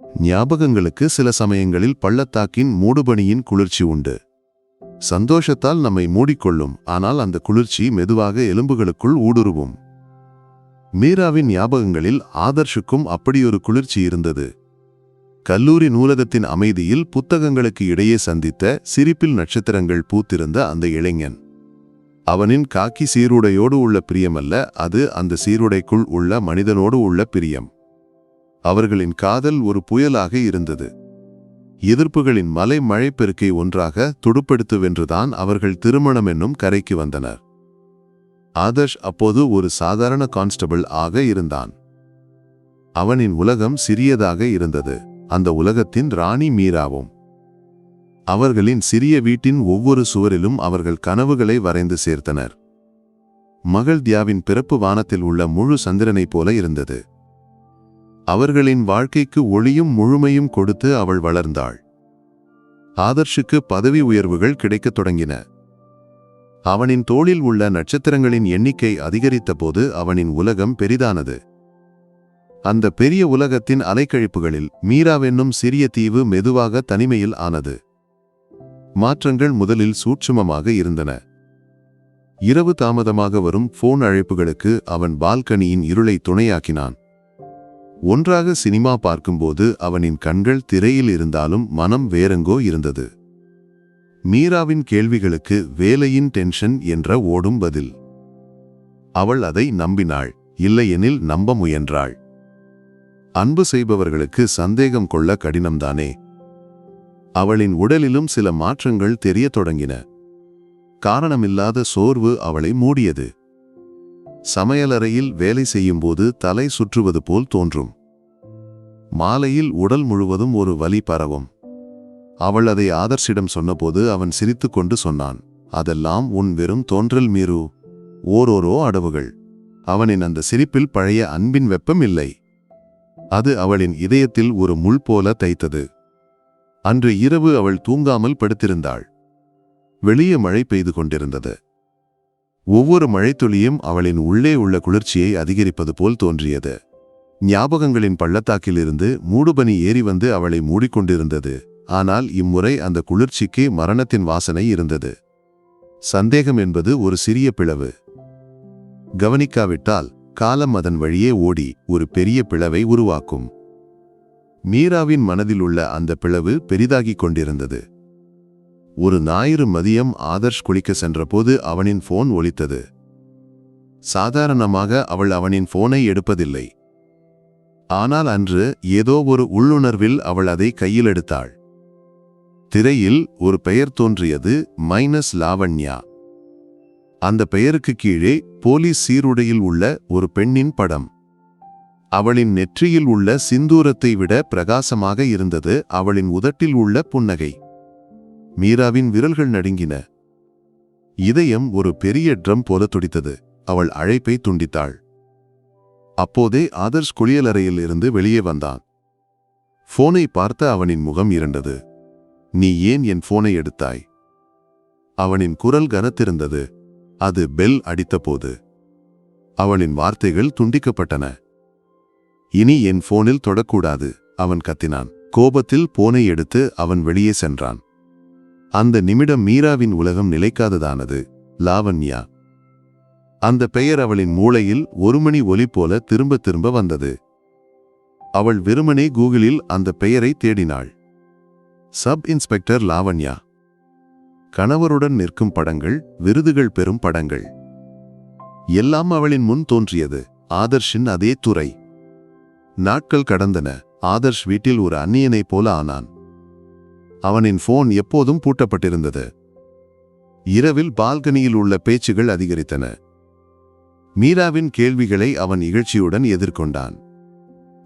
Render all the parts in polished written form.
ஞாபகங்களுக்கு சில சமயங்களில் பள்ளத்தாக்கின் மூடுபனியின் குளிர்ச்சி உண்டு. சந்தோஷத்தால் நம்மை மூடிக்கொள்ளும், ஆனால் அந்த குளிர்ச்சி மெதுவாக எலும்புகளுக்குள் ஊடுருவும். மீராவின் ஞாபகங்களில் ஆதர்ஷுக்கும் அப்படியொரு குளிர்ச்சி இருந்தது. கல்லூரி நூலகத்தின் அமைதியில் புத்தகங்களுக்கு இடையே சந்தித்த சிரிப்பில் நட்சத்திரங்கள் பூத்திருந்த அந்த இளைஞன். அவனின் காக்கி சீருடையோடு உள்ள பிரியமல்ல, அது அந்த சீருடைக்குள் உள்ள மனிதனோடு உள்ள பிரியம். அவர்களின் காதல் ஒரு புயலாக இருந்தது. எதிர்ப்புகளின் மலை மழைப்பெருக்கை ஒன்றாக துடுப்படுத்து வென்றுதான் அவர்கள் திருமணம் என்னும் கரைக்கு வந்தனர். ஆதர்ஷ் அப்போது ஒரு சாதாரண கான்ஸ்டபிள் ஆக இருந்தான். அவனின் உலகம் சிறியதாக இருந்தது. அந்த உலகத்தின் ராணி மீராவும். அவர்களின் சிறிய வீட்டின் ஒவ்வொரு சுவரிலும் அவர்கள் கனவுகளை வரைந்து சேர்த்தனர். மகள் தியாவின் பிறப்பு வானத்தில் உள்ள முழு சந்திரனைப் போல இருந்தது. அவர்களின் வாழ்க்கைக்கு ஒளியும் முழுமையும் கொடுத்து அவள் வளர்ந்தாள். ஆதர்ஷுக்கு பதவி உயர்வுகள் கிடைக்கத் தொடங்கின. அவனின் தோளில் உள்ள நட்சத்திரங்களின் எண்ணிக்கை அதிகரித்த போது அவனின் உலகம் பெரிதானது. அந்த பெரிய உலகத்தின் அலைக்கழிப்புகளில் மீராவென்னும் சிறிய தீவு மெதுவாக தனிமையில் ஆனது. மாற்றங்கள் முதலில் சூட்சுமமாக இருந்தன. இரவு தாமதமாக வரும் போன் அழைப்புகளுக்கு அவன் பால்கனியின் இருளை துணையாக்கினான். ஒன்றாக சினிமா பார்க்கும்போது அவனின் கண்கள் திரையில் இருந்தாலும் மனம் வேறெங்கோ இருந்தது. மீராவின் கேள்விகளுக்கு வேலையின் டென்ஷன் என்ற ஓடும் பதில். அவள் அதை நம்பினாள், இல்லையெனில் நம்ப முயன்றாள். அன்பு செய்பவர்களுக்கு சந்தேகம் கொள்ள கடினம்தானே. அவளின் உடலிலும் சில மாற்றங்கள் தெரியத் தொடங்கின. காரணமில்லாத சோர்வு அவளை மூடியது. சமையலறையில் வேலை செய்யும்போது தலை சுற்றுவது போல் தோன்றும். மாலையில் உடல் முழுவதும் ஒரு வலி பரவும். அவள் அதை ஆதர்ஷிடம் சொன்னபோது அவன் சிரித்து கொண்டு சொன்னான், அதெல்லாம் உன் வெறும் தோன்றல் மீரு. ஓரோரோ அடவுகள். அவனின் அந்த சிரிப்பில் பழைய அன்பின் வெப்பம் இல்லை. அது அவளின் இதயத்தில் ஒரு முள் போல தைத்தது. அன்று இரவு அவள் தூங்காமல் படுத்திருந்தாள். வெளியே மழை பெய்து கொண்டிருந்தது. ஒவ்வொரு மழைத்துளியும் அவளின் உள்ளே உள்ள குளிர்ச்சியை அதிகரிப்பது போல் தோன்றியது. ஞாபகங்களின் பள்ளத்தாக்கிலிருந்து மூடுபனி ஏறி வந்து அவளை மூடிக்கொண்டிருந்தது. ஆனால் இம்முறை அந்த குளிர்ச்சிக்கு மரணத்தின் வாசனை இருந்தது. சந்தேகம் என்பது ஒரு சிறிய பிளவு. கவனிக்காவிட்டால் காலம் அதன் வழியே ஓடி ஒரு பெரிய பிளவை உருவாக்கும். மீராவின் மனதில் உள்ள அந்த பிளவு பெரிதாகிக் கொண்டிருந்தது. ஒரு ஞாயிறு மதியம் ஆதர்ஷ் குளிக்க சென்றபோது அவனின் போன் ஒலித்தது. சாதாரணமாக அவள் அவனின் போனை எடுப்பதில்லை. ஆனால் அன்று ஏதோ ஒரு உள்ளுணர்வில் அவள் அதை கையில் எடுத்தாள். திரையில் ஒரு பெயர் தோன்றியது, லாவண்யா. அந்த பெயருக்கு கீழே போலீஸ் சீருடையில் உள்ள ஒரு பெண்ணின் படம். அவளின் நெற்றியில் உள்ள சிந்தூரத்தை விட பிரகாசமாக இருந்தது அவளின் உதட்டில் உள்ள புன்னகை. மீராவின் விரல்கள் நடுங்கின. இதயம் ஒரு பெரிய ட்ரம் போல துடித்தது. அவள் அழைப்பை துண்டித்தாள். அப்போதே ஆதர்ஷ் குளியலறையில் இருந்து வெளியே வந்தான். போனை பார்த்த அவனின் முகம் இருண்டது. நீ ஏன் என் போனை எடுத்தாய்? அவனின் குரல் கனத்திருந்தது. அது பெல் அடித்தபோது. அவளின் வார்த்தைகள் துண்டிக்கப்பட்டன. இனி என் போனில் தொடக்கூடாது, அவன் கத்தினான். கோபத்தில் போனை எடுத்து அவன் வெளியே சென்றான். அந்த நிமிடம் மீராவின் உலகம் நிலைக்காததானது. லாவண்யா. அந்த பெயர் அவளின் மூளையில் ஒரு மணி ஒலி போல திரும்ப திரும்ப வந்தது. அவள் வெறுமனே கூகுளில் அந்த பெயரை தேடினாள். Sub inspector Lavanya. கணவருடன் நிற்கும் படங்கள், விருதுகள் பெறும் படங்கள். எல்லாம் அவளின் முன் தோன்றியது. ஆதர்ஷின் அதே துறை. நாட்கள் கடந்தன. ஆதர்ஷ் வீட்டில் ஒரு அந்நியனைப் போல ஆனான். அவனின் போன் எப்போதும் பூட்டப்பட்டிருந்தது. இரவில் பால்கனியில் உள்ள பேச்சுகள் அதிகரித்தன. மீராவின் கேள்விகளை அவன் இகழ்ச்சியுடன் எதிர்கொண்டான்.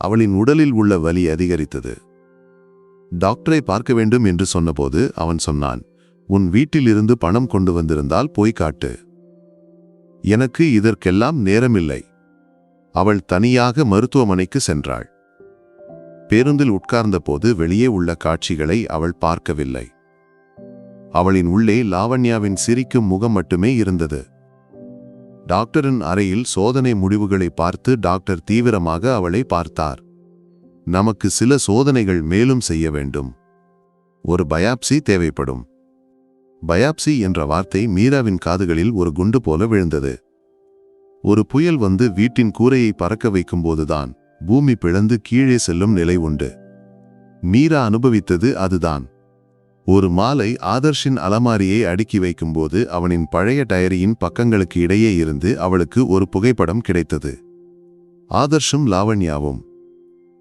அவளின் உடலில் உள்ள வலி அதிகரித்தது. டாக்டரை பார்க்க வேண்டும் என்று சொன்னபோது அவன் சொன்னான், உன் வீட்டிலிருந்து பணம் கொண்டு வந்திருந்தால் போய் காட்டு. எனக்கு இதற்கெல்லாம் நேரமில்லை. அவள் தனியாக மருத்துவமனைக்கு சென்றாள். பேருந்தில் உட்கார்ந்தபோது வெளியே உள்ள காட்சிகளை அவள் பார்க்கவில்லை. அவளின் உள்ளே லாவண்யாவின் சிரிக்கும் முகம் மட்டுமே இருந்தது. டாக்டரின் அறையில் சோதனை முடிவுகளை பார்த்து டாக்டர் தீவிரமாக அவளை பார்த்தார். நமக்கு சில சோதனைகள் மேலும் செய்ய வேண்டும். ஒரு பயாப்சி தேவைப்படும். பயாப்சி என்ற வார்த்தை மீராவின் காதுகளில் ஒரு குண்டு போல விழுந்தது. ஒரு புயல் வந்து வீட்டின் கூரையை பறக்க வைக்கும்போதுதான் பூமி பிளந்து கீழே செல்லும் நிலை உண்டு. மீரா அனுபவித்தது அதுதான். ஒரு மாலை ஆதர்ஷின் அலமாரியை அடுக்கி வைக்கும்போது அவனின் பழைய டயரியின் பக்கங்களுக்கு இடையே இருந்து அவளுக்கு ஒரு புகைப்படம் கிடைத்தது. ஆதர்ஷும் லாவண்யாவும்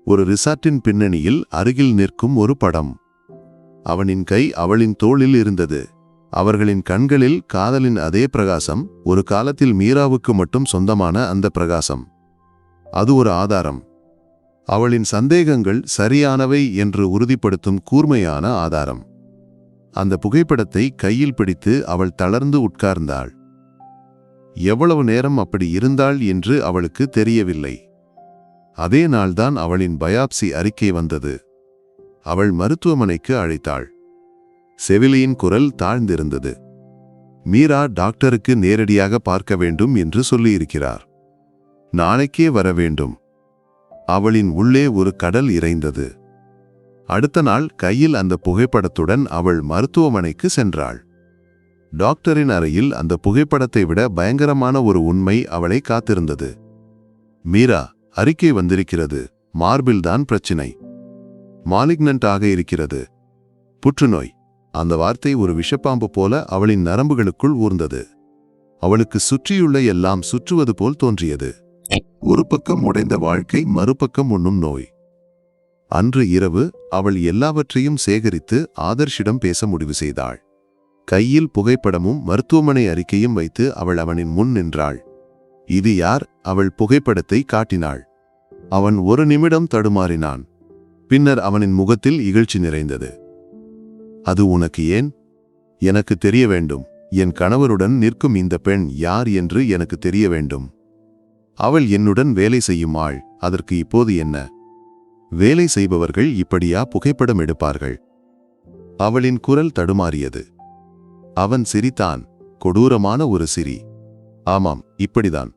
ஒரு ரிசார்ட்டின் பின்னணியில் அருகில் நிற்கும் ஒரு படம். அவனின் கை அவளின் தோளில் இருந்தது. அவர்களின் கண்களில் காதலின் அதே பிரகாசம், ஒரு காலத்தில் மீராவுக்கு மட்டும் சொந்தமான அந்த பிரகாசம். அது ஒரு ஆதாரம். அவளின் சந்தேகங்கள் சரியானவை என்று உறுதிப்படுத்தும் கூர்மையான ஆதாரம். அந்த புகைப்படத்தை கையில் பிடித்து அவள் தளர்ந்து உட்கார்ந்தாள். எவ்வளவு நேரம் அப்படி இருந்தாள் என்று அவளுக்கு தெரியவில்லை. அதே நாள்தான் அவளின் பயாப்சி அறிக்கை வந்தது. அவள் மருத்துவமனைக்கு அழைத்தாள். செவிலியின் குரல் தாழ்ந்திருந்தது. மீரா டாக்டருக்கு நேரடியாக பார்க்க வேண்டும் என்று சொல்லியிருக்கிறார். நாளைக்கே வர வேண்டும். அவளின் உள்ளே ஒரு கடல் இறைந்தது. அடுத்த நாள் கையில் அந்த புகைப்படத்துடன் அவள் மருத்துவமனைக்கு சென்றாள். டாக்டரின் அறையில் அந்த புகைப்படத்தை விட பயங்கரமான ஒரு உண்மை அவளை காத்திருந்தது. மீரா, அறிக்கை வந்திருக்கிறது. மார்பில்தான் பிரச்சினை. மாலிக்னன்ட் ஆக இருக்கிறது. புற்றுநோய். அந்த வார்த்தை ஒரு விஷப்பாம்பு போல அவளின் நரம்புகளுக்குள் ஊர்ந்தது. அவளுக்கு சுற்றியுள்ள எல்லாம் சுற்றுவது போல் தோன்றியது. ஒரு பக்கம் உடைந்த வாழ்க்கை, மறுபக்கம் உண்ணும் நோய். அன்று இரவு அவள் எல்லாவற்றையும் சேகரித்து ஆதர்ஷிடம் பேச முடிவு செய்தாள். கையில் புகைப்படமும் மருத்துவமனை அறிக்கையும் வைத்து அவள் அவனின் முன் நின்றாள். இது யார்? அவள் புகைப்படத்தை காட்டினாள். அவன் ஒரு நிமிடம் தடுமாறினான். பின்னர் அவனின் முகத்தில் இகழ்ச்சி நிறைந்தது. அது உனக்கு ஏன்? எனக்கு தெரிய வேண்டும். என் கணவருடன் நிற்கும் இந்த பெண் யார் என்று எனக்கு தெரிய வேண்டும். அவள் என்னுடன் வேலை செய்யும் ஆள். அதற்கு இப்போது என்ன? வேலை செய்பவர்கள் இப்படியா புகைப்படம் எடுப்பார்கள்? அவளின் குரல் தடுமாறியது. அவன் சிரித்தான். கொடூரமான ஒரு சிரி. ஆமாம், இப்படிதான்.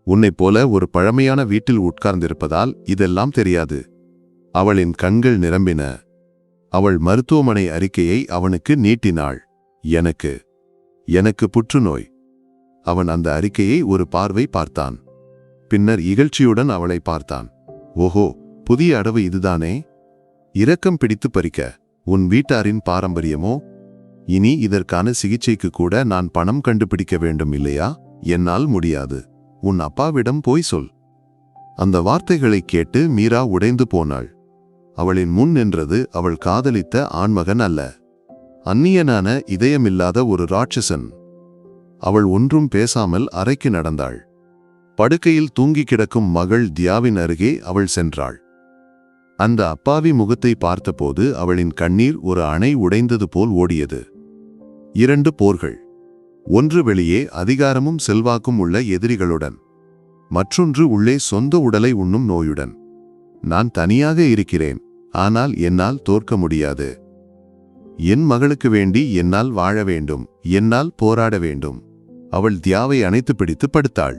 உன்னைப் போல ஒரு பழமையான வீட்டில் உட்கார்ந்திருப்பதால் இதெல்லாம் தெரியாது. அவளின் கண்கள் நிரம்பின. அவள் மருத்துவமனை அறிக்கையை அவனுக்கு நீட்டினாள். எனக்கு புற்றுநோய். அவன் அந்த அறிக்கையை ஒரு பார்வை பார்த்தான். பின்னர் இகழ்ச்சியுடன் அவளை பார்த்தான். ஓஹோ, புதிய அடவு இதுதானே? இரக்கம் பிடித்து பறிக்க. உன் வீட்டாரின் பாரம்பரியமோ? இனி இதற்கான சிகிச்சைக்கு கூட நான் பணம் கண்டுபிடிக்க வேண்டும் இல்லையா? என்னால் முடியாது. உன் அப்பாவிடம் போய் சொல். அந்த வார்த்தைகளை கேட்டு மீரா உடைந்து போனாள். அவளின் முன் நின்றது அவள் காதலித்த ஆண்மகன் அல்ல, அந்நியனான இதயமில்லாத ஒரு ராட்சசன். அவள் ஒன்றும் பேசாமல் அறைக்கு நடந்தாள். படுக்கையில் தூங்கி கிடக்கும் மகள் தியாவின் அருகே அவள் சென்றாள். அந்த அப்பாவி முகத்தை பார்த்தபோது அவளின் கண்ணீர் ஒரு அணை உடைந்தது போல் ஓடியது. 2 போர்கள். ஒன்று வெளியே அதிகாரமும் செல்வாக்கும் உள்ள எதிரிகளுடன், மற்றொன்று உள்ளே சொந்த உடலை உண்ணும் நோயுடன். நான் தனியாக இருக்கிறேன், ஆனால் என்னால் தோற்க முடியாது. என் மகளுக்கு வேண்டி என்னால் வாழ வேண்டும், என்னால் போராட வேண்டும். அவள் தியாவை அணைத்து பிடித்து படுத்தாள்.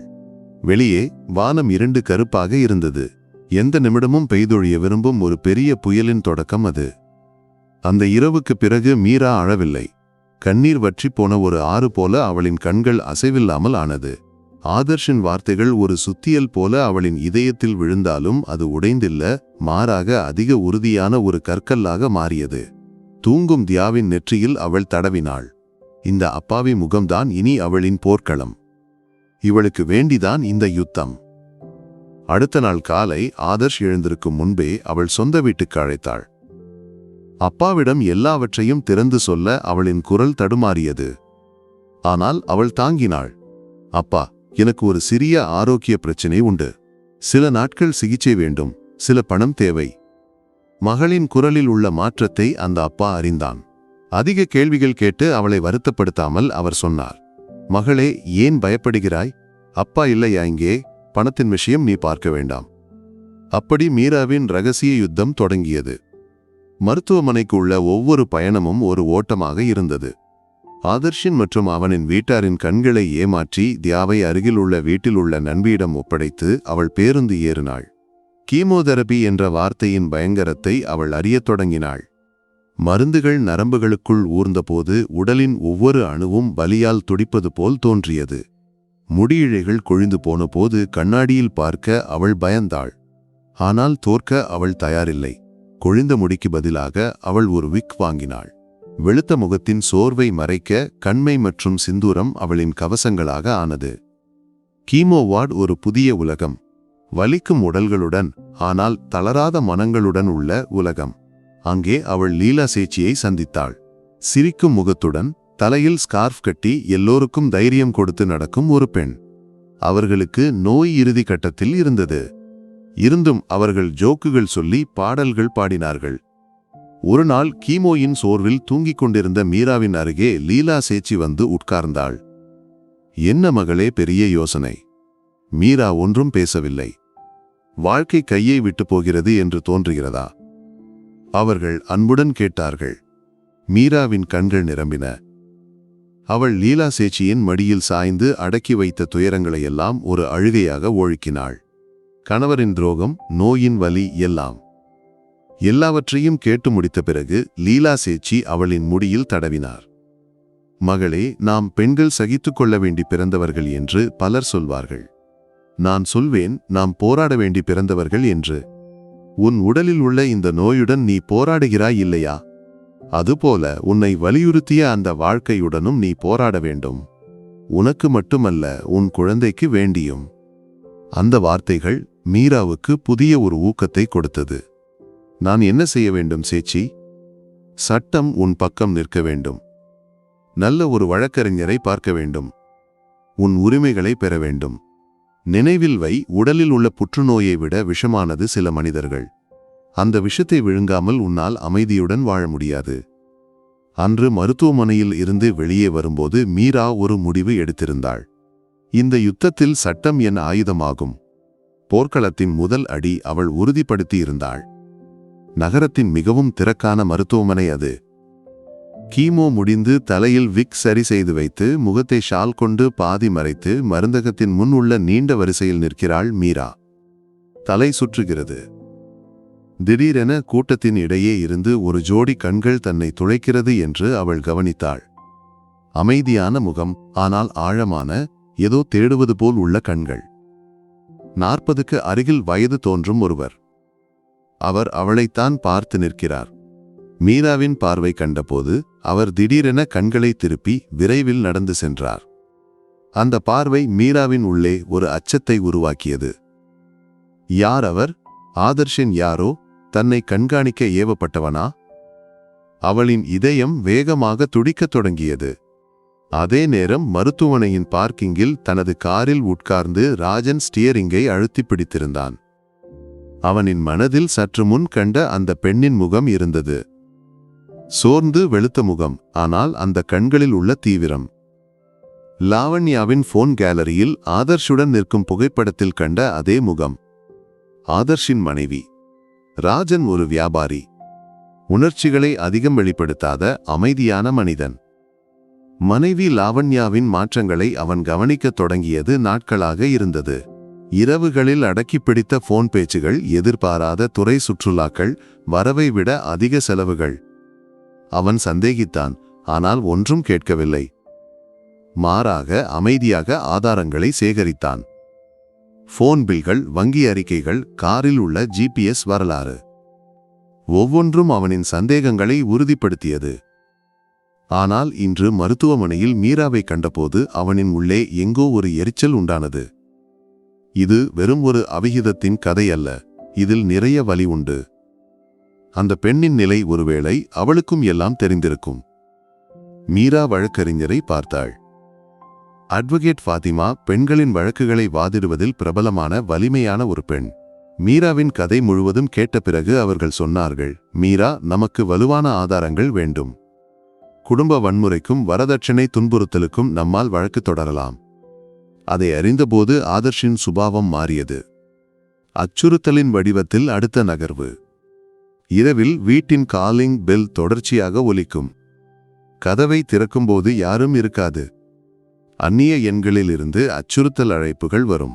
வெளியே வானம் 2 கருப்பாக இருந்தது. எந்த நிமிடமும் பெய்தொழிய விரும்பும் ஒரு பெரிய புயலின் தொடக்கம் அது. அந்த இரவுக்கு பிறகு மீரா அழவில்லை. கண்ணீர் வற்றி போன ஒரு ஆறு போல அவளின் கண்கள் அசைவில்லாமல் ஆனது. ஆதர்ஷின் வார்த்தைகள் ஒரு சுத்தியல் போல அவளின் இதயத்தில் விழுந்தாலும் அது உடைந்தில்ல, மாறாக அதிக உறுதியான ஒரு கற்கல்லாக மாறியது. தூங்கும் தியாவின் நெற்றியில் அவள் தடவினாள். இந்த அப்பாவி முகம்தான் இனி அவளின் போர்க்களம். இவளுக்கு வேண்டிதான் இந்த யுத்தம். அடுத்த நாள் காலை ஆதர்ஷ் எழுந்திருக்கும் முன்பே அவள் சொந்த வீட்டுக்கு அழைத்தாள். அப்பாவிடம் எல்லாவற்றையும் திறந்து சொல்ல அவளின் குரல் தடுமாறியது. ஆனால் அவள் தாங்கினாள். அப்பா, எனக்கு ஒரு சிறிய ஆரோக்கிய பிரச்சினை உண்டு. சில நாட்கள் சிகிச்சை வேண்டும், சில பணம் தேவை. மகளின் குரலில் உள்ள மாற்றத்தை அந்த அப்பா அறிந்தான். அதிக கேள்விகள் கேட்டு அவளை வருத்தப்படுத்தாமல் அவர் சொன்னார், மகளே, ஏன் பயப்படுகிறாய்? அப்பா இல்லையா இங்கே? பணத்தின் விஷயம் நீ பார்க்க வேண்டாம். அப்படி மீராவின் ரகசிய யுத்தம் தொடங்கியது. மருத்துவமனைக்கு உள்ள ஒவ்வொரு பயணமும் ஒரு ஓட்டமாக இருந்தது. ஆதர்ஷின் மற்றும் அவனின் வீட்டாரின் கண்களை ஏமாற்றி தியாவை அருகில் உள்ள வீட்டில் உள்ள நண்பியிடம் ஒப்படைத்து அவள் பேருந்து ஏறினாள். கீமோதெரபி என்ற வார்த்தையின் பயங்கரத்தை அவள் அறியத் தொடங்கினாள். மருந்துகள் நரம்புகளுக்குள் ஊர்ந்தபோது உடலின் ஒவ்வொரு அணுவும் வலியால் துடிப்பது போல் தோன்றியது. முடியிழைகள் கொழிந்து போனபோது கண்ணாடியில் பார்க்க அவள் பயந்தாள். ஆனால் தோற்க அவள் தயாரில்லை. கொழிந்த முடிக்கு பதிலாக அவள் ஒரு விக் வாங்கினாள். வெளுத்த முகத்தின் சோர்வை மறைக்க கண்மை மற்றும் சிந்தூரம் அவளின் கவசங்களாக ஆனது. கீமோ வார்டு ஒரு புதிய உலகம். வலிக்கும் உடல்களுடன் ஆனால் தளராத மனங்களுடன் உள்ள உலகம். அங்கே அவள் லீலா சேச்சியை சந்தித்தாள். சிரிக்கும் முகத்துடன், தலையில் ஸ்கார்ஃப் கட்டி எல்லோருக்கும் தைரியம் கொடுத்து நடக்கும் ஒரு பெண். அவர்களுக்கு நோய் இறுதி கட்டத்தில் இருந்தது. இருந்தும் அவர்கள் ஜோக்குகள் சொல்லி பாடல்கள் பாடினார்கள். ஒரு நாள் கீமோயின் சோர்வில் தூங்கிக் கொண்டிருந்த மீராவின் அருகே லீலா சேச்சி வந்து உட்கார்ந்தாள். என்ன மகளே, பெரிய யோசனை? மீரா ஒன்றும் பேசவில்லை. வாழ்க்கை கையை விட்டு போகிறது என்று தோன்றுகிறதா? அவர்கள் அன்புடன் கேட்டார்கள். மீராவின் கண்கள் நிரம்பின. அவள் லீலா சேச்சியின் மடியில் சாய்ந்து அடக்கி வைத்த துயரங்களையெல்லாம் ஒரு அழுகையாக ஒழுக்கினாள். கணவரின் துரோகம், நோயின் வலி, எல்லாவற்றையும் கேட்டு முடித்த பிறகு லீலா சேச்சி அவளின் முடியில் தடவினார். மகளே, நாம் பெண்கள் சகித்துக் கொள்ள வேண்டி பிறந்தவர்கள் என்று பலர் சொல்வார்கள். நான் சொல்வேன், நாம் போராட வேண்டி பிறந்தவர்கள் என்று. உன் உடலில் உள்ள இந்த நோயுடன் நீ போராடுகிறாய் இல்லையா? அதுபோல உன்னை வலியுறுத்திய அந்த வாழ்க்கையுடனும் நீ போராட வேண்டும். உனக்கு மட்டுமல்ல, உன் குழந்தைக்கு வேண்டியும். அந்த வார்த்தைகள் மீராவுக்கு புதிய ஒரு ஊக்கத்தை கொடுத்தது. நான் என்ன செய்ய வேண்டும் சேச்சி? சட்டம் உன் பக்கம் நிற்க வேண்டும். நல்ல ஒரு வழக்கறிஞரை பார்க்க வேண்டும். உன் உரிமைகளை பெற வேண்டும். நினைவில் வை, உடலில் உள்ள புற்றுநோயை விட விஷமானது சில மனிதர்கள். அந்த விஷத்தை விழுங்காமல் உன்னால் அமைதியுடன் வாழ முடியாது. அன்று மருத்துவமனையில் இருந்து வெளியே வரும்போது மீரா ஒரு முடிவு எடுத்திருந்தாள். இந்த யுத்தத்தில் சட்டம் என் ஆயுதமாகும். போர்க்களத்தின் முதல் அடி அவள் உறுதிப்படுத்தியிருந்தாள். நகரத்தின் மிகவும் திறக்கான மருத்துவமனை அது. கீமோ முடிந்து தலையில் விக் சரி செய்து வைத்து முகத்தை ஷால் கொண்டு பாதி மறைத்து மருந்தகத்தின் முன் உள்ள நீண்ட வரிசையில் நிற்கிறாள் மீரா. தலை சுற்றுகிறது. திடீரென கூட்டத்தின் இடையே இருந்து ஒரு ஜோடி கண்கள் தன்னை துளைக்கிறது என்று அவள் கவனித்தாள். அமைதியான முகம், ஆனால் ஆழமான, ஏதோ தேடுவது போல் உள்ள கண்கள். 40க்கு அருகில் வயது தோன்றும் ஒருவர். அவர் அவளைத்தான் பார்த்து நிற்கிறார். மீராவின் பார்வை கண்டபோது அவர் திடீரென கண்களை திருப்பி விரைவில் நடந்து சென்றார். அந்த பார்வை மீராவின் உள்ளே ஒரு அச்சத்தை உருவாக்கியது. யார் அவர்? ஆதர்ஷின் யாரோ? தன்னை கண்காணிக்க ஏவப்பட்டவனா? அவளின் இதயம் வேகமாக துடிக்கத் தொடங்கியது. அதே நேரம் மருத்துவமனையின் பார்க்கிங்கில் தனது காரில் உட்கார்ந்து ராஜன் ஸ்டியரிங்கை அழுத்தி பிடித்திருந்தான். அவனின் மனதில் சற்று முன் கண்ட அந்த பெண்ணின் முகம் இருந்தது. சோர்ந்து வெளுத்த முகம், ஆனால் அந்த கண்களில் உள்ள தீவிரம். லாவண்யாவின் போன் கேலரியில் ஆதர்ஷுடன் நிற்கும் புகைப்படத்தில் கண்ட அதே முகம். ஆதர்ஷின் மனைவி. ராஜன் ஒரு வியாபாரி. உணர்ச்சிகளை அதிகம் வெளிப்படுத்தாத அமைதியான மனிதன். மனைவி லாவண்யாவின் மாற்றங்களை அவன் கவனிக்கத் தொடங்கியது நாட்களாக இருந்தது. இரவுகளில் அடக்கி பிடித்த போன் பேச்சுகள், எதிர்பாராத துறை சுற்றுலாக்கள், வரவை விட அதிக செலவுகள். அவன் சந்தேகித்தான், ஆனால் ஒன்றும் கேட்கவில்லை. மாறாக அமைதியாக ஆதாரங்களை சேகரித்தான். போன் பில்கள், வங்கி அறிக்கைகள், காரில் உள்ள GPS வரலாறு. ஒவ்வொன்றும் அவனின் சந்தேகங்களை உறுதிப்படுத்தியது. ஆனால் இன்று மருத்துவமனையில் மீராவை கண்டபோது அவனின் உள்ளே எங்கோ ஒரு எரிச்சல் உண்டானது. இது வெறும் ஒரு அவிகிதத்தின் கதை அல்ல, இதில் நிறைய வலி உண்டு. அந்த பெண்ணின் நிலை ஒருவேளை அவளுக்கும் எல்லாம் தெரிந்திருக்கும். மீரா வழக்கறிஞரை பார்த்தாள். அட்வொகேட் ஃபாத்திமா பெண்களின் வழக்குகளை வாதிடுவதில் பிரபலமான வலிமையான ஒரு பெண். மீராவின் கதை முழுவதும் கேட்ட பிறகு அவர்கள் சொன்னார்கள், மீரா, நமக்கு வலுவான ஆதாரங்கள் வேண்டும். குடும்ப வன்முறைக்கும் வரதட்சணை துன்புறுத்தலுக்கும் நம்மால் வழக்கு தொடரலாம். அதை அறிந்தபோது ஆதர்ஷின் சுபாவம் மாறியது. அச்சுறுத்தலின் வடிவத்தில் அடுத்த நகர்வு. இரவில் வீட்டின் காலிங் பெல் தொடர்ச்சியாக ஒலிக்கும். கதவை திறக்கும்போது யாரும் இருக்காது. அந்நிய எண்களிலிருந்து அச்சுறுத்தல் அழைப்புகள் வரும்.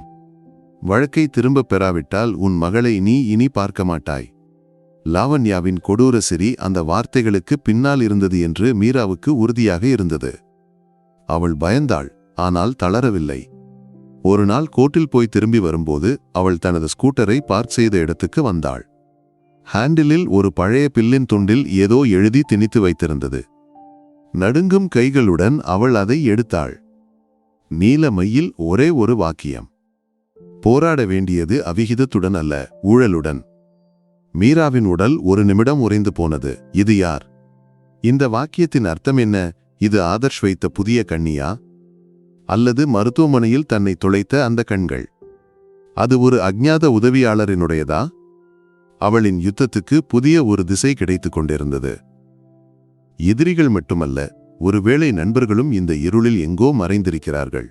வழக்கை திரும்பப் பெறாவிட்டால் உன் மகளை நீ இனி பார்க்க மாட்டாய். லாவண்யாவின் கொடூர சிரி அந்த வார்த்தைகளுக்கு பின்னால் இருந்தது என்று மீராவுக்கு உறுதியாக இருந்தது. அவள் பயந்தாள், ஆனால் தளரவில்லை. ஒரு நாள் கோர்ட்டில் போய் திரும்பி வரும்போது அவள் தனது ஸ்கூட்டரை பார்க் செய்த இடத்துக்கு வந்தாள். ஹேண்டிலில் ஒரு பழைய பில்லின் துண்டில் ஏதோ எழுதி திணித்து வைத்திருந்தது. நடுங்கும் கைகளுடன் அவள் அதை எடுத்தாள். நீல மையில் ஒரே ஒரு வாக்கியம்: போராட வேண்டியது அவிகிதத்துடன் அல்ல, ஊழலுடன். மீராவின் உடல் ஒரு நிமிடம் உறைந்து போனது. இது யார்? இந்த வாக்கியத்தின் அர்த்தம் என்ன? இது ஆதர்ஷ் வைத்த புதிய கண்ணியா, அல்லது மருத்துவமனையில் தன்னை துளைத்த அந்த கண்கள்? அது ஒரு அஞ்ஞாத உதவியாளரினுடையதா? அவளின் யுத்தத்துக்கு புதிய ஒரு திசை கிடைத்துக் கொண்டிருந்தது. எதிரிகள் மட்டுமல்ல, ஒருவேளை நண்பர்களும் இந்த இருளில் எங்கோ மறைந்திருக்கிறார்கள்.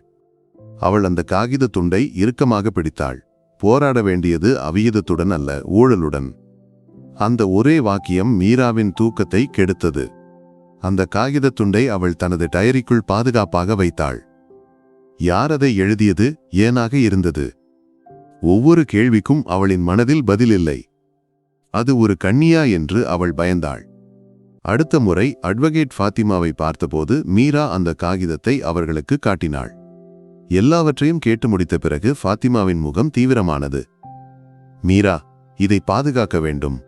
அவள் அந்த காகித துண்டை இறுக்கமாக பிடித்தாள். போராட வேண்டியது அவிகிதத்துடன் அல்ல, ஊழலுடன். அந்த ஒரே வாக்கியம் மீராவின் தூக்கத்தை கெடுத்தது. அந்த காகித துண்டை அவள் தனது டயரிக்குள் பாதுகாப்பாக வைத்தாள். யார் அதை எழுதியது? ஏனாக இருந்தது? ஒவ்வொரு கேள்விக்கும் அவளின் மனதில் பதில் இல்லை. அது ஒரு கண்ணியா என்று அவள் பயந்தாள். அடுத்த முறை அட்வொகேட் ஃபாத்திமாவை பார்த்தபோது மீரா அந்த காகிதத்தை அவர்களுக்கு காட்டினாள். எல்லாவற்றையும் கேட்டு முடித்த பிறகு ஃபாத்திமாவின் முகம் தீவிரமானது. மீரா, இதை பாதுகாக்க வேண்டும்.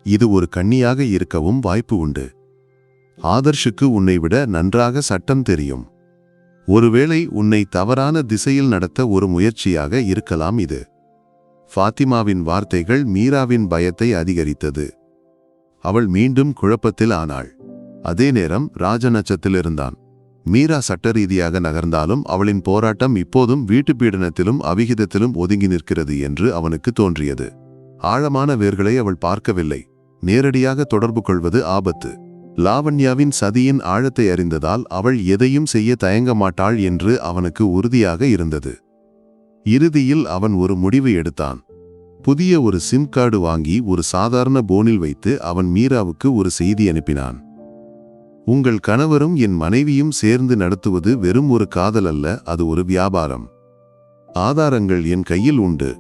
இது ஒரு கண்ணியாக இருக்கவும் வாய்ப்பு உண்டு. ஆதர்ஷுக்கு உன்னை விட நன்றாக சட்டம் தெரியும். ஒருவேளை உன்னை தவறான திசையில் நடத்த ஒரு முயற்சியாக இருக்கலாம் இது. ஃபாத்திமாவின் வார்த்தைகள் மீராவின் பயத்தை அதிகரித்தது. அவள் மீண்டும் குழப்பத்தில் ஆனாள். அதே நேரம் ராஜநட்சத்தில் இருந்தான். மீரா சட்ட ரீதியாக நகர்ந்தாலும் அவளின் போராட்டம் இப்போதும் வீட்டுப்பீடனத்திலும் அவிகிதத்திலும் ஒதுங்கி நிற்கிறது என்று அவனுக்கு தோன்றியது. ஆழமான வேர்களை அவள் பார்க்கவில்லை. நேரடியாக தொடர்பு கொள்வது ஆபத்து. லாவண்யாவின் சதியின் ஆழத்தை அறிந்ததால் அவள் எதையும் செய்ய தயங்க மாட்டாள் என்று அவனுக்கு உறுதியாக இருந்தது. இறுதியில் அவன் ஒரு முடிவு எடுத்தான். புதிய ஒரு சிம் கார்டு வாங்கி ஒரு சாதாரண போனில் வைத்து அவன் மீராவுக்கு ஒரு செய்தி அனுப்பினான். உங்கள் கணவரும் என் மனைவியும் சேர்ந்து நடத்துவது வெறும் ஒரு காதல் அல்ல, அது ஒரு வியாபாரம். ஆதாரங்கள் என் கையில் உண்டு.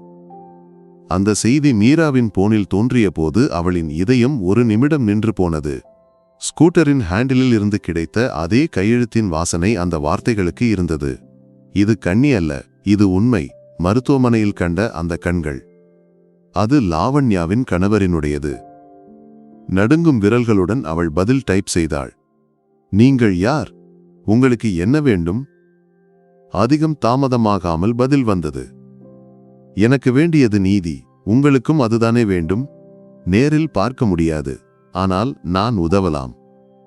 அந்த செய்தி மீராவின் போனில் தோன்றிய போது அவளின் இதயம் ஒரு நிமிடம் நின்று போனது. ஸ்கூட்டரின் ஹேண்டிலில் இருந்து கிடைத்த அதே கையெழுத்தின் வாசனை அந்த வார்த்தைகளுக்கு இருந்தது. இது கண்ணி அல்ல, இது உண்மை. மருத்துவமனையில் கண்ட அந்த கண்கள். அது லாவண்யாவின் கணவரினுடையது. நடுங்கும் விரல்களுடன் அவள் பதில் டைப் செய்தாள். நீங்கள் யார்? உங்களுக்கு என்ன வேண்டும்? அதிகம் தாமதமாகாமல் பதில் வந்தது. எனக்கு வேண்டியது நீதி. உங்களுக்கும் அதுதானே வேண்டும்? நேரில் பார்க்க முடியாது, ஆனால் நான் உதவலாம்.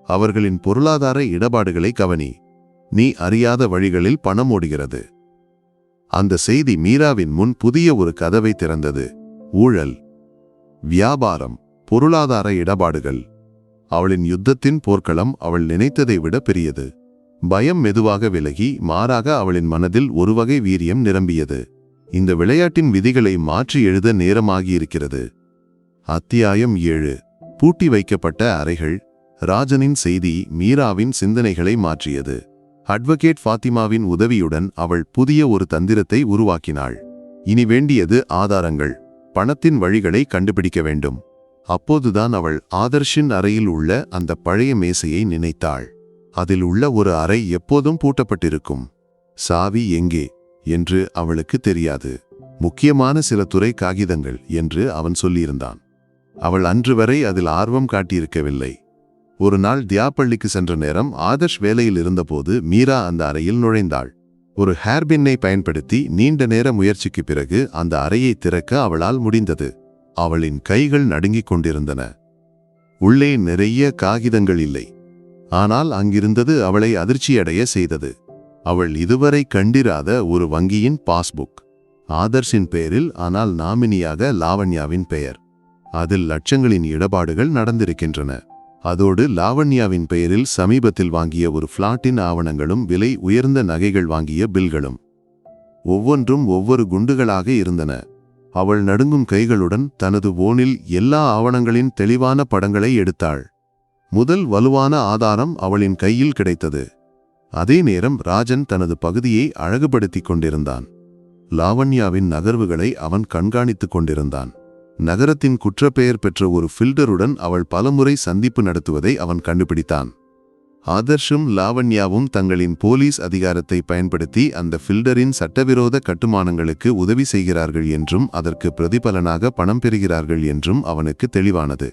அவர்களின் பொருளாதார இடபாடுகளை கவனி. நீ அறியாத வழிகளில் பணம் ஓடுகிறது. அந்த செய்தி மீராவின் முன் புதிய ஒரு கதவை திறந்தது. ஊழல், வியாபாரம், பொருளாதார இடபாடுகள். அவளின் யுத்தத்தின் போர்க்களம் அவள் நினைத்ததை விட பெரியது. பயம் மெதுவாக விலகி மாறாக அவளின் மனதில் ஒரு வகை வீரியம் நிரம்பியது. இந்த விளையாட்டின் விதிகளை மாற்றி எழுத நேரமாகியிருக்கிறது. அத்தியாயம் 7. பூட்டி வைக்கப்பட்ட அறைகள். ராஜனின் செய்தி மீராவின் சிந்தனைகளை மாற்றியது. அட்வொகேட் ஃபாத்திமாவின் உதவியுடன் அவள் புதிய ஒரு தந்திரத்தை உருவாக்கினாள். இனி வேண்டியது ஆதாரங்கள், பணத்தின் வழிகளை கண்டுபிடிக்க வேண்டும். அப்போதுதான் அவள் ஆதர்ஷின் அறையில் உள்ள அந்த பழைய மேசையை நினைத்தாள். அதில் உள்ள ஒரு அறை எப்போதும் பூட்டப்பட்டிருக்கும். சாவி எங்கே என்று அவளுக்கு தெரியாது. முக்கியமான சில துறை காகிதங்கள் என்று அவன் சொல்லியிருந்தான். அவள் அன்று வரை அதில் ஆர்வம் காட்டியிருக்கவில்லை. ஒரு நாள் தியாப்பள்ளிக்கு சென்ற நேரம் ஆதர்ஷ் வேலையில் இருந்தபோது மீரா அந்த அறையில் நுழைந்தாள். ஒரு ஹேர்பின்னை பயன்படுத்தி நீண்ட நேர முயற்சிக்கு பிறகு அந்த அறையை திறக்க அவளால் முடிந்தது. அவளின் கைகள் நடுங்கிக் கொண்டிருந்தன. உள்ளே நிறைய காகிதங்கள் இல்லை. ஆனால் அங்கிருந்தது அவளை அதிர்ச்சியடைய செய்தது. அவள் இதுவரை கண்டிராத ஒரு வங்கியின் பாஸ்புக். ஆதர்ஷின் பெயரில், ஆனால் நாமினியாக லாவண்யாவின் பெயர். அதில் லட்சங்களின் இடபாடுகள் நடந்திருக்கின்றன. அதோடு லாவண்யாவின் பெயரில் சமீபத்தில் வாங்கிய ஒரு பிளாட்டின் ஆவணங்களும் விலை உயர்ந்த நகைகள் வாங்கிய பில்களும். ஒவ்வொன்றும் ஒவ்வொரு குண்டுகளாக இருந்தன. அவள் நடுங்கும் கைகளுடன் தனது போனில் எல்லா ஆவணங்களின் தெளிவான படங்களை எடுத்தாள். முதல் வலுவான ஆதாரம் அவளின் கையில் கிடைத்தது. அதே நேரம் ராஜன் தனது பகுதியை அழகுபடுத்திக் கொண்டிருந்தான். லாவண்யாவின் நகர்வுகளை அவன் கண்காணித்துக் கொண்டிருந்தான். நகரத்தின் குற்றப்பெயர் பெற்ற ஒரு ஃபில்டருடன் அவள் பலமுறை சந்திப்பு நடத்துவதை அவன் கண்டுபிடித்தான். ஆதர்ஷும் லாவண்யாவும் தங்களின் போலீஸ் அதிகாரத்தை பயன்படுத்தி அந்த ஃபில்டரின் சட்டவிரோத கட்டுமானங்களுக்கு உதவி செய்கிறார்கள் என்றும் அதற்கு பிரதிபலனாக பணம் பெறுகிறார்கள் என்றும் அவனுக்கு தெளிவானது.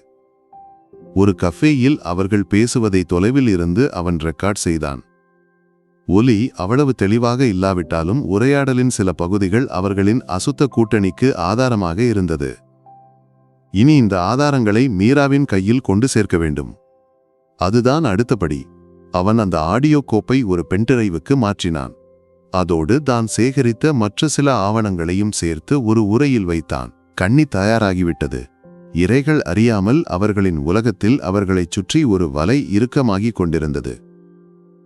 ஒரு கஃபேயில் அவர்கள் பேசுவதை தொலைவில் இருந்து அவன் ரெக்கார்ட் செய்தான். ஒலி அவ்வளவு தெளிவாக இல்லாவிட்டாலும் உரையாடலின் சில பகுதிகள் அவர்களின் அசுத்த கூட்டணிக்கு ஆதாரமாக இருந்தது. இனி இந்த ஆதாரங்களை மீராவின் கையில் கொண்டு சேர்க்க வேண்டும். அதுதான் அடுத்தபடி. அவன் அந்த ஆடியோ கோப்பை ஒரு பென்டிரைவுக்கு மாற்றினான். அதோடு தான் சேகரித்த மற்ற சில ஆவணங்களையும் சேர்த்து ஒரு உரையில் வைத்தான். கண்ணி தயாராகிவிட்டது. இரைகள் அறியாமல் அவர்களின் உலகத்தில் அவர்களைச் சுற்றி ஒரு வலை இறுக்கமாகிக் கொண்டிருந்தது.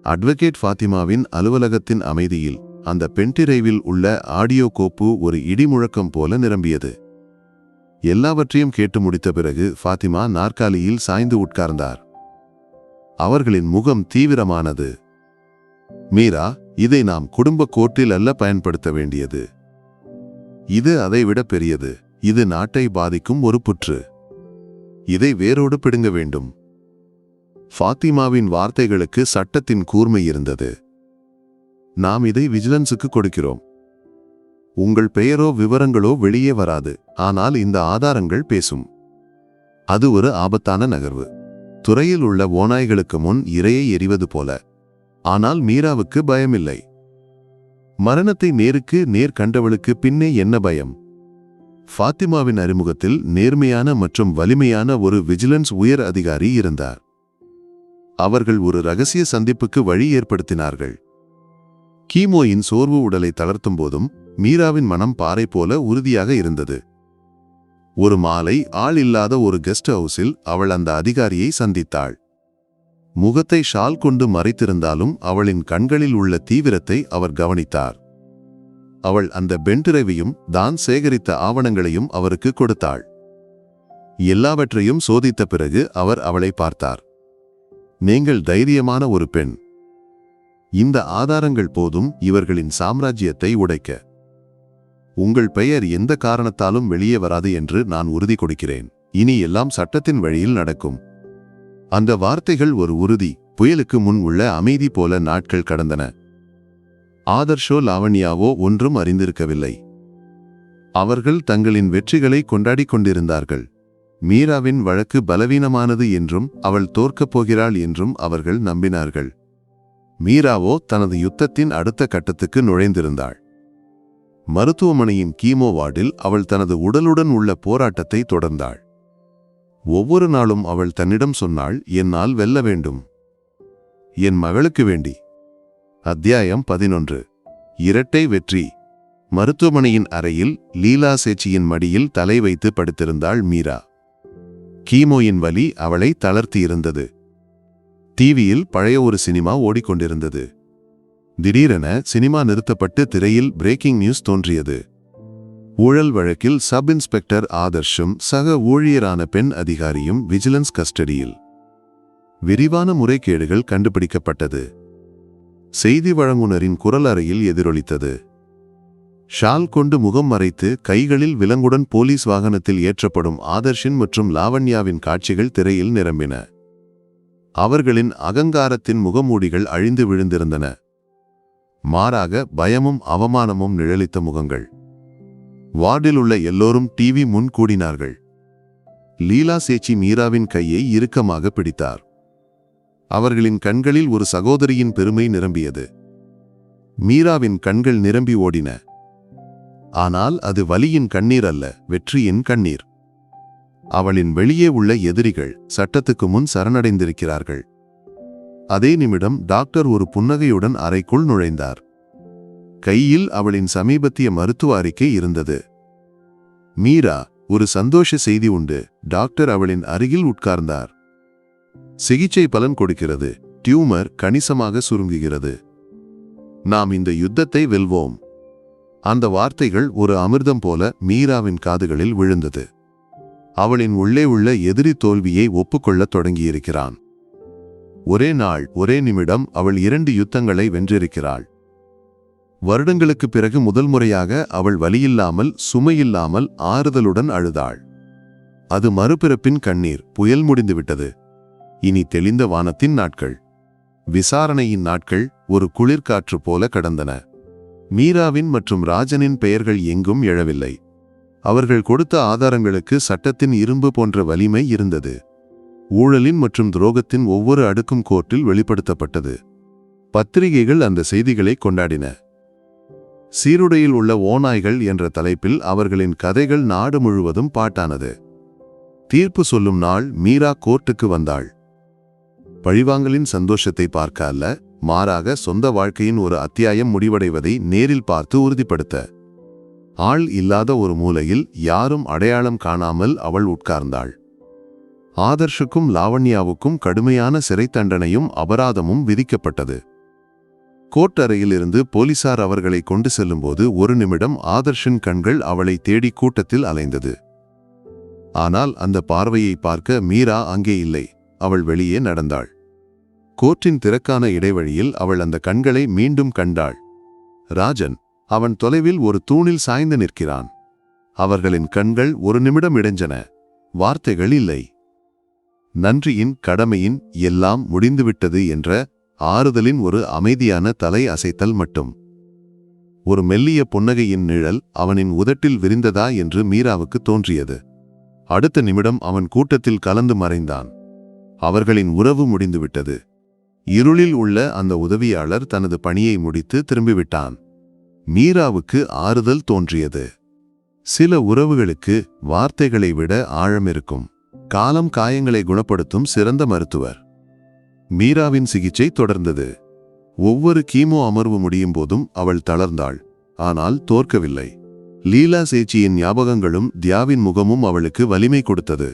அட்வொகேட் ஃபாத்திமாவின் அலுவலகத்தின் அமைதியில் அந்த பென்டிரைவில் உள்ள ஆடியோ கோப்பு ஒரு இடிமுழக்கம் போல நிரம்பியது. எல்லாவற்றையும் கேட்டு முடித்த பிறகு ஃபாத்திமா நாற்காலியில் சாய்ந்து உட்கார்ந்தார். அவர்களின் முகம் தீவிரமானது. மீரா, இதை நாம் குடும்ப கோர்ட்டில் அல்ல பயன்படுத்த வேண்டியது. இது அதைவிட பெரியது. இது நாட்டை பாதிக்கும் ஒரு புற்று. இதை வேரோடு பிடுங்க வேண்டும். ஃபாத்திமாவின் வார்த்தைகளுக்கு சட்டத்தின் கூர்மை இருந்தது. நாம் இதை விஜிலன்ஸுக்கு கொடுக்கிறோம். உங்கள் பெயரோ விவரங்களோ வெளியே வராது. ஆனால் இந்த ஆதாரங்கள் பேசும். அது ஒரு ஆபத்தான நகர்வு. துறையில் உள்ள ஓநாய்களுக்கு முன் இரையை எறிவது போல. ஆனால் மீராவுக்கு பயமில்லை. மரணத்தை நேருக்கு நேர் கண்டவளுக்கு பின்னே என்ன பயம்? ஃபாத்திமாவின் அறிமுகத்தில் நேர்மையான மற்றும் வலிமையான ஒரு விஜிலன்ஸ் உயர் அதிகாரி இருந்தார். அவர்கள் ஒரு ரகசிய சந்திப்புக்கு வழி ஏற்படுத்தினார்கள். கீமோயின் சோர்வு உடலை தளர்த்தும் போதும் மீராவின் மனம் பாறை போல உறுதியாக இருந்தது. ஒரு மாலை ஆள் இல்லாத ஒரு கெஸ்ட் ஹவுஸில் அவள் அந்த அதிகாரியை சந்தித்தாள். முகத்தை ஷால் கொண்டு மறைத்திருந்தாலும் அவளின் கண்களில் உள்ள தீவிரத்தை அவர் கவனித்தார். அவள் அந்த பென்டிரைவையும் தான் சேகரித்த ஆவணங்களையும் அவருக்கு கொடுத்தாள். எல்லாவற்றையும் சோதித்த பிறகு அவர் அவளை பார்த்தார். நீங்கள் தைரியமான ஒரு பெண். இந்த ஆதாரங்கள் போதும் இவர்களின் சாம்ராஜ்யத்தை உடைக்க. உங்கள் பெயர் எந்த காரணத்தாலும் வெளியே வராது என்று நான் உறுதி கொடுக்கிறேன். இனி எல்லாம் சட்டத்தின் வழியில் நடக்கும். அந்த வார்த்தைகள் ஒரு உறுதி. புயலுக்கு முன் உள்ள அமைதி போல நாட்கள் கடந்தன. ஆதர்ஷோ லாவண்யாவோ ஒன்றும் அறிந்திருக்கவில்லை. அவர்கள் தங்களின் வெற்றிகளை கொண்டாடிக் கொண்டிருந்தார்கள். மீராவின் வழக்கு பலவீனமானது என்றும் அவள் தோற்கப் போகிறாள் என்றும் அவர்கள் நம்பினார்கள். மீராவோ தனது யுத்தத்தின் அடுத்த கட்டத்துக்கு நுழைந்திருந்தாள். மருத்துவமனையின் கீமோ வார்டில் அவள் தனது உடலுடன் உள்ள போராட்டத்தை தொடர்ந்தாள். ஒவ்வொரு நாளும் அவள் தன்னிடம் சொன்னாள், என்னால் வெல்ல வேண்டும். என் மகளுக்கு வேண்டி. அத்தியாயம் 11. இரட்டை வெற்றி. மருத்துவமனையின் அறையில் லீலா சேச்சியின் மடியில் தலை வைத்து படுத்திருந்தாள் மீரா. கீமோயின் வலி அவளை தளர்த்தியிருந்தது. டிவியில் பழைய ஒரு சினிமா ஓடிக்கொண்டிருந்தது. திடீரென சினிமா நிறுத்தப்பட்டு திரையில் பிரேக்கிங் நியூஸ் தோன்றியது. ஊழல் வழக்கில் சப் இன்ஸ்பெக்டர் ஆதர்ஷும் சக ஊழியரான பெண் அதிகாரியும் விஜிலன்ஸ் கஸ்டடியில். விரிவான முறைகேடுகள் கண்டுபிடிக்கப்பட்டது. செய்தி வழங்குனரின் குரல் அறையில் எதிரொலித்தது. ஷால் கொண்டு முகம் மறைத்து கைகளில் விலங்குடன் போலீஸ் வாகனத்தில் ஏற்றப்படும் ஆதர்ஷின் மற்றும் லாவண்யாவின் காட்சிகள் திரையில் நிரம்பின. அவர்களின் அகங்காரத்தின் முகமூடிகள் அழிந்து விழுந்திருந்தன. மாறாக பயமும் அவமானமும் நிழலித்த முகங்கள். வார்டில் உள்ள எல்லோரும் டிவி முன் கூடினார்கள். லீலா சேச்சி மீராவின் கையை இறுக்கமாக பிடித்தார். அவர்களின் கண்களில் ஒரு சகோதரியின் பெருமை நிரம்பியது. மீராவின் கண்கள் நிரம்பி ஓடின. ஆனால் அது வலியின் கண்ணீர் அல்ல, வெற்றியின் கண்ணீர். அவளின் வெளியே உள்ள எதிரிகள் சட்டத்துக்கு முன் சரணடைந்திருக்கிறார்கள். அதே நிமிடம் டாக்டர் ஒரு புன்னகையுடன் அறைக்குள் நுழைந்தார். கையில் அவளின் சமீபத்திய மருத்துவ அறிக்கை இருந்தது. மீரா, ஒரு சந்தோஷ செய்தி உண்டு. டாக்டர் அவளின் அருகில் உட்கார்ந்தார். சிகிச்சை பலன் கொடுக்கிறது. டியூமர் கணிசமாக சுருங்குகிறது. நாம் இந்த யுத்தத்தை வெல்வோம். அந்த வார்த்தைகள் ஒரு அமிர்தம் போல மீராவின் காதுகளில் விழுந்தது. அவளின் உள்ளே உள்ள எதிரி தோல்வியை ஒப்புக்கொள்ளத் தொடங்கியிருக்கிறான். ஒரே நாள், ஒரே நிமிடம் அவள் 2 யுத்தங்களை வென்றிருக்கிறாள். வருடங்களுக்குப் பிறகு முதல் முறையாக அவள் வலியில்லாமல் சுமையில்லாமல் ஆறுதலுடன் அழுதாள். அது மறுபிறப்பின் கண்ணீர். புயல் முடிந்துவிட்டது. இனி தெளிந்த வானத்தின் நாட்கள், விசாரணையின் நாட்கள் ஒரு குளிர்காற்று போல கடந்தன. மீராவின் மற்றும் ராஜனின் பெயர்கள் எங்கும் எழவில்லை. அவர்கள் கொடுத்த ஆதாரங்களுக்கு சட்டத்தின் இரும்பு போன்ற வலிமை இருந்தது. ஊழலின் மற்றும் துரோகத்தின் ஒவ்வொரு அடுக்கும் கோர்ட்டில் வெளிப்படுத்தப்பட்டது. பத்திரிகைகள் அந்த செய்திகளை கொண்டாடின. சீருடையில் உள்ள ஓநாய்கள் என்ற தலைப்பில் அவர்களின் கதைகள் நாடு முழுவதும் பாட்டானது. தீர்ப்பு சொல்லும் நாள் மீரா கோர்ட்டுக்கு வந்தாள். பழிவாங்கலின் சந்தோஷத்தை பார்க்க அல்ல, மாறாக சொந்த வாழ்க்கையின் ஒரு அத்தியாயம் முடிவடைவதை நேரில் பார்த்து உறுதிப்படுத்த. ஆள் இல்லாத ஒரு மூலையில் யாரும் அடையாளம் காணாமல் அவள் உட்கார்ந்தாள். ஆதர்ஷுக்கும் லாவண்யாவுக்கும் கடுமையான சிறை தண்டனையும் அபராதமும் விதிக்கப்பட்டது. கோர்ட் அறையிலிருந்து போலீசார் அவர்களை கொண்டு செல்லும்போது ஒரு நிமிடம் ஆதர்ஷின் கண்கள் அவளை தேடி கூட்டத்தில் அலைந்தது. ஆனால் அந்த பார்வையை பார்க்க மீரா அங்கே இல்லை. அவள் வெளியே நடந்தாள். கோர்ட்டின் திறக்கான இடைவெளியில் அவள் அந்த கண்களை மீண்டும் கண்டாள். ராஜன் அவன் தொலைவில் ஒரு தூணில் சாய்ந்து நிற்கிறான். அவர்களின் கண்கள் ஒரு நிமிடம் இடைஞ்சன. வார்த்தைகள் இல்லை. நன்றியின், கடமையின், எல்லாம் முடிந்துவிட்டது என்ற ஆறுதலின் ஒரு அமைதியான தலை அசைத்தல் மட்டும். ஒரு மெல்லிய புன்னகையின் நிழல் அவனின் உதட்டில் விரிந்ததா என்று மீராவுக்கு தோன்றியது. அடுத்த நிமிடம் அவன் கூட்டத்தில் கலந்து மறைந்தான். அவர்களின் உறவு முடிந்துவிட்டது. இருளில் உள்ள அந்த உதவியாளர் தனது பணியை முடித்து திரும்பிவிட்டான். மீராவுக்கு ஆறுதல் தோன்றியது. சில உறவுகளுக்கு வார்த்தைகளை விட ஆழம் இருக்கும். காலம் காயங்களை குணப்படுத்தும் சிறந்த மருத்துவர். மீராவின் சிகிச்சை தொடர்ந்தது. ஒவ்வொரு கீமோ அமர்வு முடியும் போதும் அவள் தளர்ந்தாள். ஆனால் தோற்கவில்லை. லீலா சேச்சியின் ஞாபகங்களும் தியாவின் முகமும் அவளுக்கு வலிமை கொடுத்தது.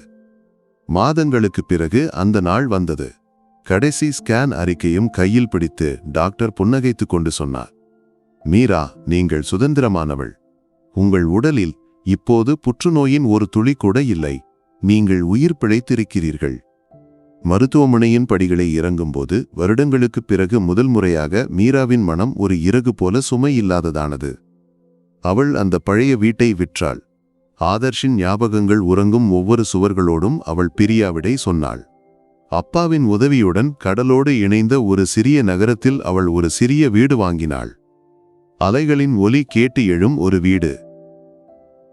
மாதங்களுக்குப் பிறகு அந்த நாள் வந்தது. கடைசி ஸ்கேன் அறிக்கையும் கையில் பிடித்து டாக்டர் புன்னகைத்துக் கொண்டு சொன்னார், மீரா, நீங்கள் சுதந்திரமானவள். உங்கள் உடலில் இப்போது புற்றுநோயின் ஒரு துளி கூட இல்லை. நீங்கள் உயிர் பிழைத்திருக்கிறீர்கள். மருத்துவமனையின் படிகளை இறங்கும்போது வருடங்களுக்குப் பிறகு முதல் முறையாக மீராவின் மனம் ஒரு இறகு போல சுமை இல்லாததானது. அவள் அந்த பழைய வீட்டை விற்றாள். ஆதர்ஷின் ஞாபகங்கள் உறங்கும் ஒவ்வொரு சுவர்களோடும் அவள் பிரியாவிடை சொன்னாள். அப்பாவின் உதவியுடன் கடலோடு இணைந்த ஒரு சிறிய நகரத்தில் அவள் ஒரு சிறிய வீடு வாங்கினாள். அலைகளின் ஒலி கேட்டு எழும் ஒரு வீடு.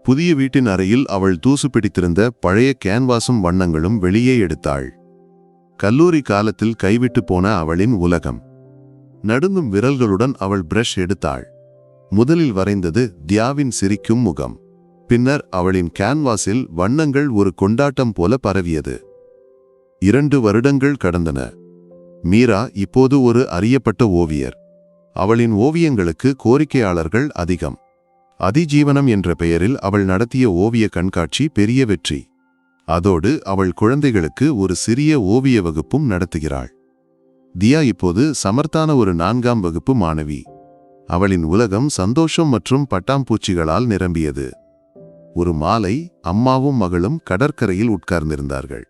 புதிய வீட்டின் அறையில் அவள் தூசு பிடித்திருந்த பழைய கேன்வாசும் வண்ணங்களும் வெளியே எடுத்தாள். கல்லூரி காலத்தில் கைவிட்டு போன அவளின் உலகம். நடுங்கும் விரல்களுடன் அவள் பிரஷ் எடுத்தாள். முதலில் வரைந்தது தியாவின் சிரிக்கும் முகம். பின்னர் அவளின் கேன்வாஸில் வண்ணங்கள் ஒரு கொண்டாட்டம் போல பரவியது. 2 வருடங்கள் கடந்தன. மீரா இப்போது ஒரு அறியப்பட்ட ஓவியர். அவளின் ஓவியங்களுக்கு கோரிக்கையாளர்கள் அதிகம். அதிஜீவனம் என்ற பெயரில் அவள் நடத்திய ஓவிய கண்காட்சி பெரிய வெற்றி. அதோடு அவள் குழந்தைகளுக்கு ஒரு சிறிய ஓவிய வகுப்பும் நடத்துகிறாள். தியா இப்போது சமர்த்தான ஒரு 4ஆம் வகுப்பு மாணவி. அவளின் உலகம் சந்தோஷம் மற்றும் பட்டாம்பூச்சிகளால் நிரம்பியது. ஒரு மாலை அம்மாவும் மகளும் கடற்கரையில் உட்கார்ந்திருந்தார்கள்.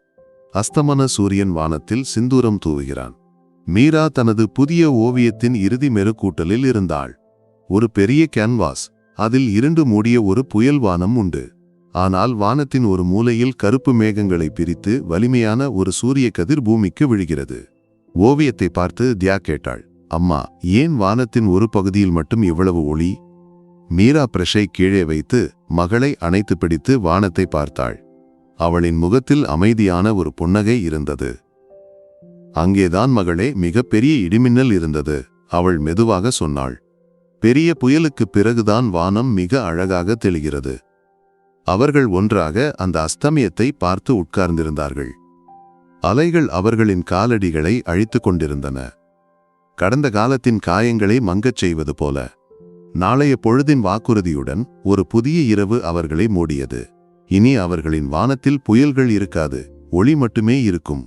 அஸ்தமன சூரியன் வானத்தில் சிந்தூரம் தூவுகிறான். மீரா தனது புதிய ஓவியத்தின் இறுதி மெருகூட்டலில் இருந்தாள். ஒரு பெரிய கேன்வாஸ். அதில் இருண்டு மூடிய ஒரு புயல் வானம் உண்டு. ஆனால் வானத்தின் ஒரு மூலையில் கருப்பு மேகங்களை பிரித்து வலிமையான ஒரு சூரிய கதிர் பூமிக்கு விழுகிறது. ஓவியத்தை பார்த்து தியா கேட்டாள், அம்மா, ஏன் வானத்தின் ஒரு பகுதியில் மட்டும் இவ்வளவு ஒளி? மீரா பிரஷை கீழே வைத்து மகளை அணைத்து பிடித்து வானத்தை பார்த்தாள். அவளின் முகத்தில் அமைதியான ஒரு புன்னகை இருந்தது. அங்கேதான் மகளே, மிக பெரிய இடிமின்னல் இருந்தது. அவள் மெதுவாக சொன்னாள். பெரிய புயலுக்கு பிறகுதான் வானம் மிக அழகாக தெளிகிறது. அவர்கள் ஒன்றாக அந்த அஸ்தமயத்தை பார்த்து உட்கார்ந்திருந்தார்கள். அலைகள் அவர்களின் காலடிகளை அழித்து கொண்டிருந்தன. கடந்த காலத்தின் காயங்களை மங்கச் செய்வது போல. நாளைய பொழுதின் வாக்குறுதியுடன் ஒரு புதிய இரவு அவர்களை மூடியது. இனி அவர்களின் வானத்தில் புயல்கள் இருக்காது, ஒளி மட்டுமே இருக்கும்.